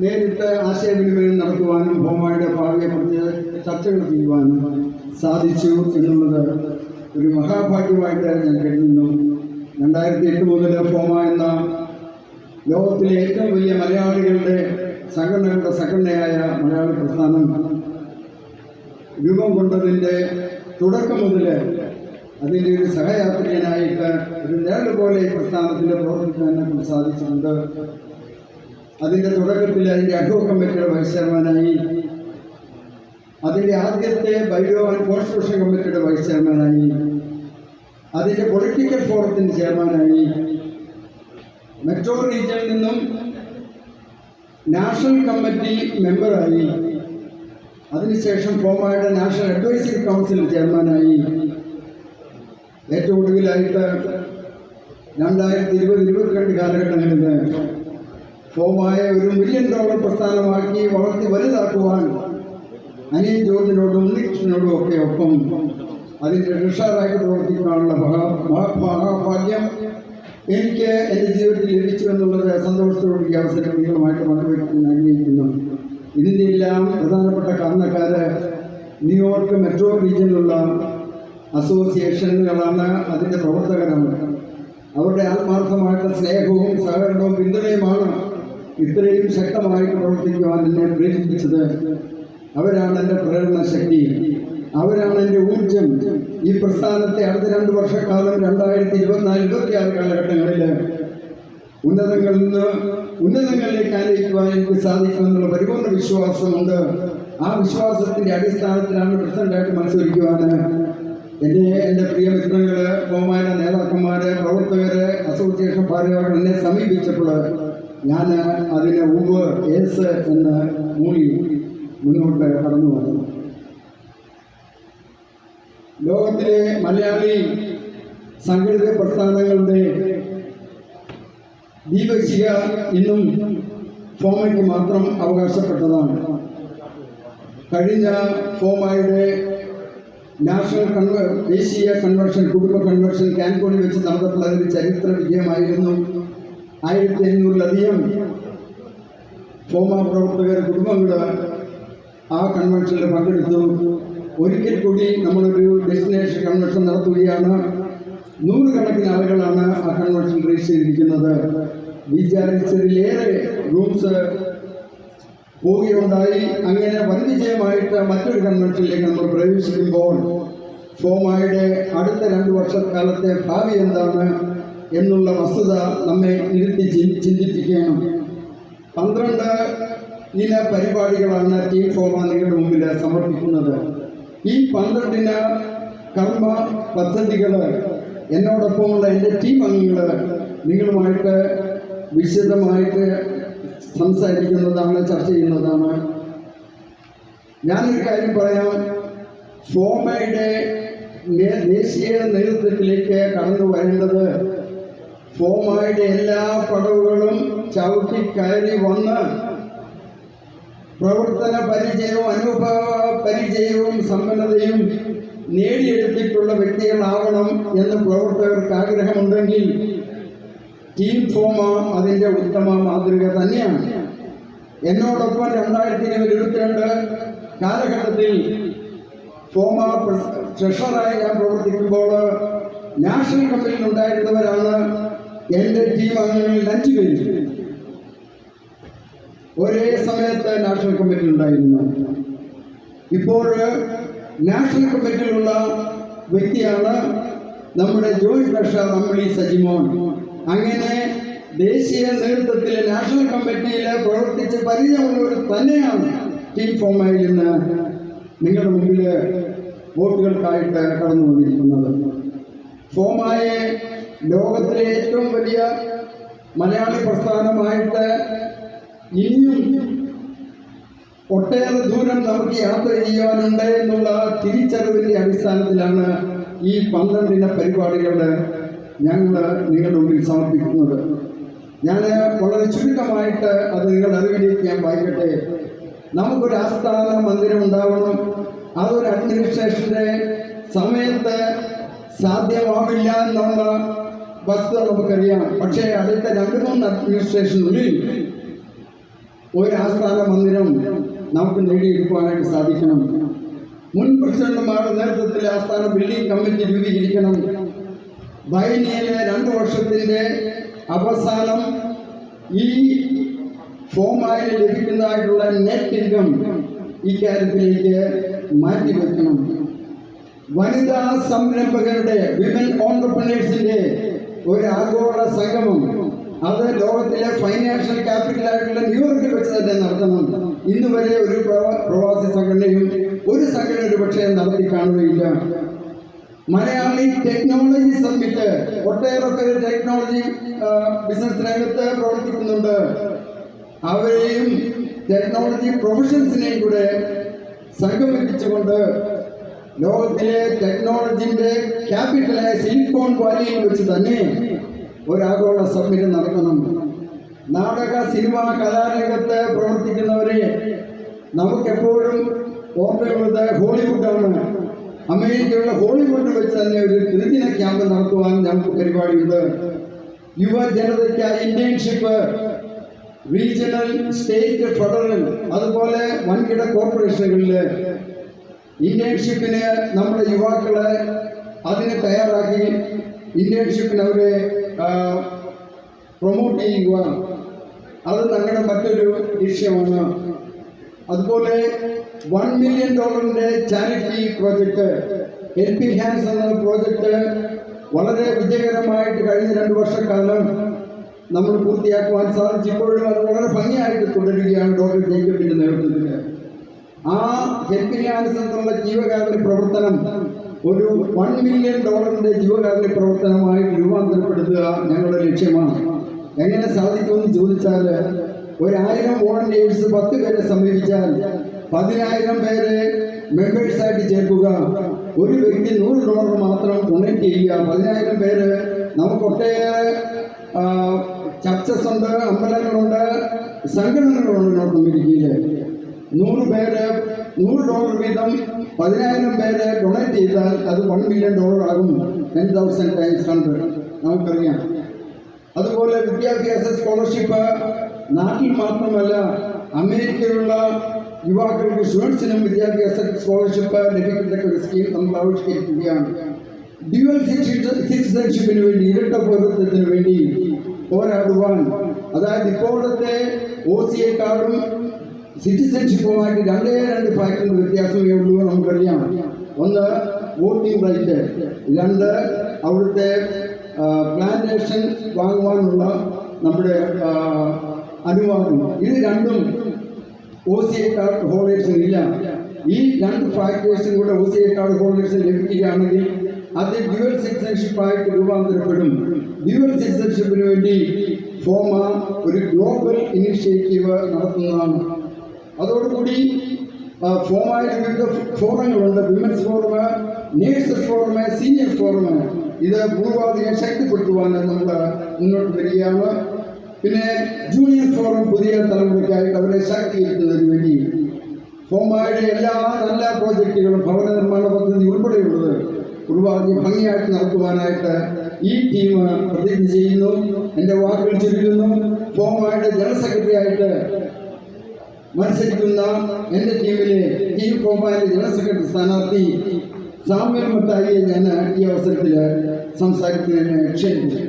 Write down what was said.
നേരിട്ട് ആശയവിനിമയം നടത്തുവാനും ഫോമയുടെ ഭാവിയെക്കുറിച്ച് ചർച്ചകൾ ചെയ്യുവാനും സാധിച്ചു എന്നുള്ളത് ഒരു മഹാഭാഗ്യമായിട്ട് ഞാൻ കരുതുന്നു. 2008 മുതൽ ഫോമ എന്ന ലോകത്തിലെ ഏറ്റവും വലിയ മലയാളികളുടെ സംഘടനയായ മലയാളി പ്രസ്ഥാനം രൂപം കൊണ്ടതിൻ്റെ തുടക്കം മുതൽ അതിൻ്റെ ഒരു സഹയാത്രികനായിട്ട് ഒരു നേട് പോലെ ഈ പ്രസ്ഥാനത്തിൽ പ്രവർത്തിക്കാൻ എന്നെ സാധിച്ചിട്ടുണ്ട്. അതിൻ്റെ തുടക്കത്തിൽ അതിൻ്റെ അഡ്വോക്കറ്റ് കമ്മിറ്റിയുടെ വൈസ് ചെയർമാനായി, അതിൻ്റെ ആദ്യത്തെ ബൈലോ ആൻഡ് കോൺസ്റ്റിറ്റ്യൂഷൻ കമ്മിറ്റിയുടെ വൈസ് ചെയർമാനായി, അതിൻ്റെ പൊളിറ്റിക്കൽ ഫോറത്തിൻ്റെ ചെയർമാനായി, മെട്രോ റീജിയനിൽ നിന്നും നാഷണൽ കമ്മിറ്റി മെമ്പറായി, അതിനുശേഷം ഫോമയുടെ നാഷണൽ അഡ്വൈസറി കൗൺസിൽ ചെയർമാനായി, ഏറ്റവും ഒടുവിലായിട്ട് 2020-22 കാലഘട്ടങ്ങളിൽ ഫോമയെ ഒരു $1 മില്യൺ പ്രസ്ഥാനമാക്കി വളർത്തി വലുതാക്കുവാൻ അനിയൻ ജോർജിനോടും ഉണ്ണികൃഷ്ണനോടും ഒക്കെ ഒപ്പം അതിൻ്റെ ട്രഷറായിട്ട് പ്രവർത്തിക്കാനുള്ള മഹാഭാഗ്യം എനിക്ക് എൻ്റെ ജീവിതത്തിൽ ലഭിച്ചു എന്നുള്ളത് സന്തോഷത്തോടെ ഈ അവസരം നിങ്ങളുമായിട്ട് പങ്കുവയ്ക്കാൻ ആഗ്രഹിക്കുന്നു. ഇതിൻ്റെ എല്ലാം പ്രധാനപ്പെട്ട കാരണക്കാർ ന്യൂയോർക്ക് മെട്രോ റീജിയനിലുള്ള അസോസിയേഷനുകളാണ്, അതിൻ്റെ പ്രവർത്തകരാണ്. അവരുടെ ആത്മാർത്ഥമായിട്ടുള്ള സ്നേഹവും സഹകരണവും പിന്തുണയുമാണ് ഇത്രയും ശക്തമായിട്ട് പ്രവർത്തിക്കുവാൻ എന്നെ പ്രേരിപ്പിച്ചത്. അവരാണ് എൻ്റെ പ്രേരണ ശക്തി, അവരാണ് എൻ്റെ ഊർജം. ഈ പ്രസ്ഥാനത്തെ അടുത്ത 2 വർഷക്കാലം 2024-26 കാലഘട്ടങ്ങളിൽ ഉന്നതങ്ങളിൽ നിന്ന് ഉന്നതങ്ങളിലേക്ക് ആനയിക്കുവാൻ എനിക്ക് സാധിക്കുമെന്നുള്ള പരിപൂർണ്ണ വിശ്വാസമുണ്ട്. ആ വിശ്വാസത്തിൻ്റെ അടിസ്ഥാനത്തിലാണ് പ്രസിഡന്റായിട്ട് മത്സരിക്കുവാൻ എൻ്റെ പ്രിയ മിത്രങ്ങൾ, ഫോമയുടെ നേതാക്കന്മാർ, പ്രവർത്തകർ, അസോസിയേഷൻ ഭാരവാഹികൾ എന്നെ സമീപിച്ചപ്പോൾ ഞാൻ അതിന് ഏസ് എന്ന് മൂടി മുന്നോട്ട് കടന്നു വന്നു. ലോകത്തിലെ മലയാളി സംഘടിത പ്രസ്ഥാനങ്ങളുടെ ദീപശിഖ ഇന്നും ഫോമയ്ക്ക് മാത്രം അവകാശപ്പെട്ടതാണ്. കഴിഞ്ഞ ഫോമയുടെ ദേശീയ കൺവെൻഷൻ, കുടുംബ കൺവെൻഷൻ കാൻകൂണിൽ വെച്ച് നടത്തപ്പെട്ട ഒരു ചരിത്ര വിജയമായിരുന്നു. 1500-ലധികം ഫോമ പ്രവർത്തകർ, കുടുംബങ്ങൾ ആ കൺവെൻഷനിൽ പങ്കെടുത്തു. ഒരിക്കൽ കൂടി നമ്മളൊരു ഡെസ്റ്റിനേഷൻ കൺവെൻഷൻ നടത്തുകയാണ്. 100 കണക്കിന് ആളുകളാണ് ആ കൺവെൻഷൻ രജിസ്റ്റർ ചെയ്തിരിക്കുന്നത്. വിചാരിച്ചതിലേറെ റൂംസ് പോവുകയുണ്ടായി. അങ്ങനെ വൻ വിജയമായിട്ട് മറ്റൊരു കൺവെൻഷനിലേക്ക് നമ്മൾ പ്രവേശിക്കുമ്പോൾ ഫോമയുടെ അടുത്ത 2 വർഷക്കാലത്തെ ഭാവി എന്താണ് എന്നുള്ള വസ്തുത നമ്മെ ഇരുത്തി ചിന്തിപ്പിക്കണം. 12 ഇന പരിപാടികളാണ് ടീം ഫോമ നിങ്ങളുടെ മുമ്പിൽ സമർപ്പിക്കുന്നത്. ഈ 12 കർമ്മ പദ്ധതികൾ എന്നോടൊപ്പമുള്ള എൻ്റെ ടീം അംഗങ്ങൾ നിങ്ങളുമായിട്ട് വിശദമായിട്ട് സംസാരിക്കുന്നതാണ്, ചർച്ച ചെയ്യുന്നതാണ്. ഞാനൊരു കാര്യം പറയാം. ഫോമയുടെ ദേശീയ നേതൃത്വത്തിലേക്ക് കടന്നു വരേണ്ടത് ഫോമയുടെ എല്ലാ പടവുകളും ചവിട്ടി കയറി വന്ന് പ്രവർത്തന പരിചയവും അനുഭവ പരിചയവും സമ്പന്നതയും നേടിയെടുത്തിട്ടുള്ള വ്യക്തികളാവണം എന്ന് പ്രവർത്തകർക്ക് ആഗ്രഹമുണ്ടെങ്കിൽ ടീം ഫോമ അതിൻ്റെ ഉത്തമ മാതൃക തന്നെയാണ്. എന്നോടൊപ്പം 2022 കാലഘട്ടത്തിൽ ഫോമ ട്രഷറായി ഞാൻ പ്രവർത്തിക്കുമ്പോൾ നാഷണൽ കമ്മിറ്റിയിൽ ഉണ്ടായിരുന്നവരാണ് എൻ്റെ ടീം അംഗങ്ങളിൽ 5 പേര് ഒരേ സമയത്ത് നാഷണൽ കമ്മിറ്റിയിൽ ഉണ്ടായിരുന്നു. ഇപ്പോൾ നാഷണൽ കമ്മിറ്റിയിലുള്ള വ്യക്തിയാണ് നമ്മുടെ ജോയിന്റ് ട്രഷറർ അമ്പിളി സജിമോൻ. അങ്ങനെ ദേശീയ നേതൃത്വത്തിലെ നാഷണൽ കമ്മിറ്റിയിൽ പ്രവർത്തിച്ച് പരിചയമുള്ളവർ തന്നെയാണ് ടീം ഫോമയിൽ നിന്ന് നിങ്ങളുടെ മുമ്പിൽ വോട്ടുകൾക്കായിട്ട് കടന്നു വന്നിരിക്കുന്നത്. ഫോമയെ ലോകത്തിലെ ഏറ്റവും വലിയ മലയാളി പ്രസ്ഥാനമായിട്ട് ഇനിയും ഒട്ടേറെ ദൂരം നമുക്ക് യാത്ര ചെയ്യാനുണ്ട് എന്നുള്ള തിരിച്ചറിവിൻ്റെ അടിസ്ഥാനത്തിലാണ് ഈ 12 പരിപാടികൾ ഞങ്ങൾ നിങ്ങളുടെ മുമ്പിൽ സമർപ്പിക്കുന്നത്. ഞാൻ വളരെ ചുരുക്കമായിട്ട് അത് നിങ്ങളുടെ അറിവിലേക്ക് ഞാൻ വായിക്കട്ടെ. നമുക്കൊരു ആസ്ഥാന മന്ദിരം ഉണ്ടാവണം. അതൊരു അഡ്മിനിസ്ട്രേഷൻ്റെ സമയത്ത് സാധ്യമാവില്ല എന്നുള്ള വസ്തുത നമുക്കറിയാം. പക്ഷേ അടുത്ത 2-3 അഡ്മിനിസ്ട്രേഷനുള്ളിൽ ഒരു ആസ്ഥാന മന്ദിരം നമുക്ക് നേടിയെടുക്കുവാനായിട്ട് സാധിക്കണം. മുൻ പ്രസിഡന്റുമാരുടെ നേതൃത്വത്തിൽ ആസ്ഥാന ബിൽഡിംഗ് കമ്മിറ്റി രൂപീകരിക്കണം. ബൈനിയിലെ 2 വർഷത്തിന്റെ അവസാനം ഈ ഫോമായി ലഭിക്കുന്നതായിട്ടുള്ള നെറ്റ് ഇൻകം ഇക്കാര്യത്തിലേക്ക് മാറ്റിവെക്കണം. വനിതാ സംരംഭകരുടെ വിമൻ ഓൺട്രപ്രണേഴ്സിന്റെ ഒരു ആഗോള സംഗമം അത് ലോകത്തിലെ ഫൈനാൻഷ്യൽ ക്യാപിറ്റലായിട്ടുള്ള ന്യൂയോർക്കിൽ വെച്ച് തന്നെ നടത്തണം. ഇന്ന് വരെ ഒരു പ്രവാസി സംഘടനയും ഒരു പക്ഷേ നടത്തി കാണുകയില്ല. മലയാളി ടെക്നോളജി സമ്മിറ്റ് ഒട്ടേറെ പേര് ടെക്നോളജി ബിസിനസ് രംഗത്ത് പ്രവർത്തിക്കുന്നുണ്ട്. അവരെയും ടെക്നോളജി പ്രൊഫഷൻസിനെയും കൂടെ സംഗമിപ്പിച്ചുകൊണ്ട് ലോകത്തിലെ ടെക്നോളജിന്റെ ക്യാപിറ്റലായ സിലിക്കോൺ വാലിയിൽ വെച്ച് തന്നെ ഒരാഗോള സമ്മിറ്റ് നടത്തണം. നാടക സിനിമ കലാരംഗത്ത് പ്രവർത്തിക്കുന്നവരെ നമുക്കെപ്പോഴും ഓർമ്മയുള്ളത് ഹോളിവുഡാണ്. അമേരിക്കയുള്ള ഹോളിവുഡിൽ വെച്ച് തന്നെ ഒരു ത്രിദിന ക്യാമ്പ് നടത്തുവാൻ നമുക്ക് പരിപാടിയുണ്ട്. യുവജനതയ്ക്ക് ഇന്റേൺഷിപ്പ്, റീജിയണൽ, സ്റ്റേറ്റ്, ഫെഡറൽ, അതുപോലെ വൻകിട കോർപ്പറേഷനുകളിൽ ഇന്റേൺഷിപ്പിന് നമ്മുടെ യുവാക്കളെ അതിന് തയ്യാറാക്കി ഇന്റേൺഷിപ്പിന് അവരെ പ്രൊമോട്ട് ചെയ്യുക, അത് ഞങ്ങളുടെ മറ്റൊരു ലക്ഷ്യമാണ്. അതുപോലെ $1 million charity project, helping hands എന്ന പ്രോജക്റ്റ് വളരെ വിജയകരമായിട്ട് കഴിഞ്ഞ 2 വർഷക്കാലം നമ്മൾ പൂർത്തിയാക്കുവാൻ സാധിച്ചു. ഇപ്പോഴും അത് വളരെ ഭംഗിയായിട്ട് തുടരുകയാണ് ഡോക്ടർ ജേക്കബിന്റെ നേതൃത്വത്തിൽ. ആ ഹെൽപ്പിംഗ് ഹാൻഡ്സ് എന്നുള്ള ജീവകാരുണ്യ പ്രവർത്തനം ഒരു $1 million ജീവകാരുണ്യ പ്രവർത്തനമായിട്ട് രൂപാന്തരപ്പെടുത്തുക ഞങ്ങളുടെ ലക്ഷ്യമാണ്. എങ്ങനെ സാധിക്കുമെന്ന് ചോദിച്ചാൽ 1000 വോളണ്ടിയേഴ്സ് 10 പേരെ സമീപിച്ചാൽ 10,000 പേരെ മെമ്പേഴ്സായിട്ട് ചേർക്കുക. ഒരു വ്യക്തി $100 മാത്രം ഡൊണേറ്റ് ചെയ്യുക. 10,000 പേര് നമുക്ക് ഒട്ടേറെ ചർച്ചസ് ഉണ്ട്, അമ്പലങ്ങളുണ്ട്, സംഘടനകളുണ്ട് അമേരിക്കയിൽ. 100 പേര് $100 വീതം 10,000 പേര് ഡൊണേറ്റ് ചെയ്താൽ അത് $1 million ആകും. 10,000 times 100 നമുക്കറിയാം. അതുപോലെ വിദ്യാഭ്യാസ സ്കോളർഷിപ്പ് നാട്ടിൽ മാത്രമല്ല അമേരിക്കയിലുള്ള യുവാക്കൾക്ക് സ്റ്റുഡൻസിനും വിദ്യാഭ്യാസ സ്കോളർഷിപ്പ് ലഭിക്കത്തക്ക ഒരു സ്കീം നമ്മൾ ആവിഷ്കരിക്കുകയാണ്. ഡ്യുവൽ സിറ്റിസൺഷിപ്പിന് വേണ്ടി, ഇരട്ട പൗരത്വത്തിന് വേണ്ടി പോരാടുവാൻ, അതായത് ഇപ്പോഴത്തെ OCA കാർഡും സിറ്റിസൺഷിപ്പുമായിട്ട് 2 ഫാക്ടറിന്റെ വ്യത്യാസമേ ഉള്ളൂ. നമുക്കറിയാം, ഒന്ന് വോട്ടിംഗ് റൈറ്റ്, 2 അവിടുത്തെ പ്ലാന്റേഷൻ വാങ്ങുവാനുള്ള നമ്മുടെ അനുവാദം. ഇത് രണ്ടും OCA കാർഡ് ഹോൾഡേഴ്സിന് ഇല്ല. ഈ 2 ഫാക്ടേഴ്സും കൂടെ OCA കാർഡ് ഹോൾഡേഴ്സിന് ലഭിക്കുകയാണെങ്കിൽ അത് ഡ്യുവൽ സിറ്റിസൺഷിപ്പായിട്ട് രൂപാന്തരപ്പെടും. ഡ്യുവൽ സിറ്റിസൺഷിപ്പിന് വേണ്ടി ഫോമ ഒരു ഗ്ലോബൽ ഇനിഷ്യേറ്റീവ് നടത്തുന്നതാണ്. അതോടുകൂടി ഫോമായി വിവിധ ഫോറങ്ങളുണ്ട്. Women's forum, nurses forum, senior forum. ഇത് പൂർവാധികം ശക്തിപ്പെടുത്തുവാൻ നമ്മൾ മുന്നോട്ട് വരികയാണ്. പിന്നെ ജൂനിയർ ഫോറം പുതിയ തലമുറയ്ക്കായിട്ട് അവരെ ശാക്തീകരിക്കുന്നതിന് വേണ്ടി ഫോമയുടെ എല്ലാ നല്ല പ്രോജക്റ്റുകളും ഭവന നിർമ്മാണ പദ്ധതി ഉൾപ്പെടെയുള്ളത് ഒരുപാട് ഭംഗിയായിട്ട് നടത്തുവാനായിട്ട് ഈ ടീം പ്രതിജ്ഞ ചെയ്യുന്നു. എൻ്റെ വാക്കുകൾ ചുരുക്കുന്നു. ഫോമയുടെ ജനറൽ സെക്രട്ടറി ആയിട്ട് മത്സരിക്കുന്ന എൻ്റെ ടീമിലെ ടീം ഫോമയുടെ ജനറൽ സെക്രട്ടറി സ്ഥാനാർത്ഥി സാമ്യൽ മത്തായിയെ ഞാൻ ഈ അവസരത്തിൽ സംസാരിക്കുന്നതിന് ക്ഷണിച്ചു.